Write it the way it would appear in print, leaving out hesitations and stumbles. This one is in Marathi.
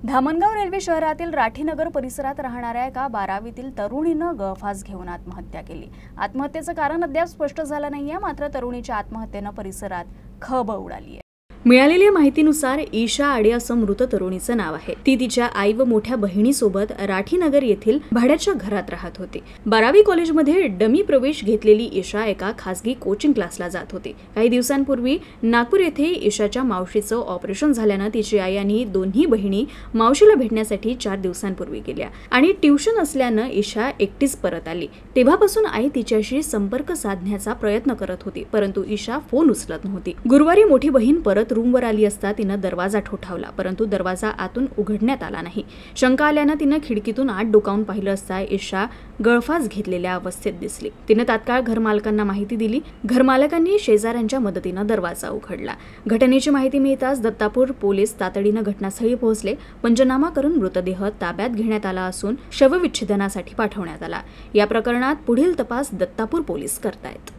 धामणगाव रेल्वे शहरातील राठीनगर परिसरात राहणाऱ्या एका 12वीतील तरुणीनं गळफास घेऊन आत्महत्या केली। आत्महत्येचं कारण अद्याप स्पष्ट झालं नाहीये, मात्र तरुणीच्या आत्महत्येनं परिसरात खळबळ उडाली आहे। मिळालेल्या माहितीनुसार ईशा आडे असं मृत तरुणीचं नाव आहे। ती तिच्या आई व मोठ्या बहिणीसोबत राठीनगर येथील भाड्याच्या घरात राहत होती। 12वी कॉलेजमध्ये डमी प्रवेश घेतलेली ईशा एका खासगी कोचिंग क्लासला जात होती। काही दिवसांपूर्वी नागपूर येथे ईशाच्या मावशीचं ऑपरेशन झाल्यानं तिची आई आणि दोन्ही बहिणी मावशीला भेटण्यासाठी 4 दिवसांपूर्वी गेल्या आणि ट्युशन असल्यानं ईशा एकटीच परत आली। तेव्हापासून आई तिच्याशी संपर्क साधण्याचा प्रयत्न करत होती, परंतु ईशा फोन उचलत नव्हती। गुरुवारी मोठी बहीण परत रूमवर आली असता तिनं दरवाजा ठोठावला, परंतु दरवाजा आतून उघडण्यात आला नाही। शंका आल्यानं तिनं खिडकीतून आत डोकावून पाहिलं असता ईशा गळफास घेतलेल्या अवस्थेत दिसली। तिनं तात्काळ घरमालकांना माहिती दिली। घरमालकांनी शेजाऱ्यांच्या मदतीनं दरवाजा उघडला। घटनेची माहिती मिळताच दत्तापूर पोलीस तातडीनं घटनास्थळी पोहोचले। पंचनामा करून मृतदेह ताब्यात घेण्यात आला असून शवविच्छेदनासाठी पाठवण्यात आला। या प्रकरणात पुढील तपास दत्तापूर पोलीस करतायत।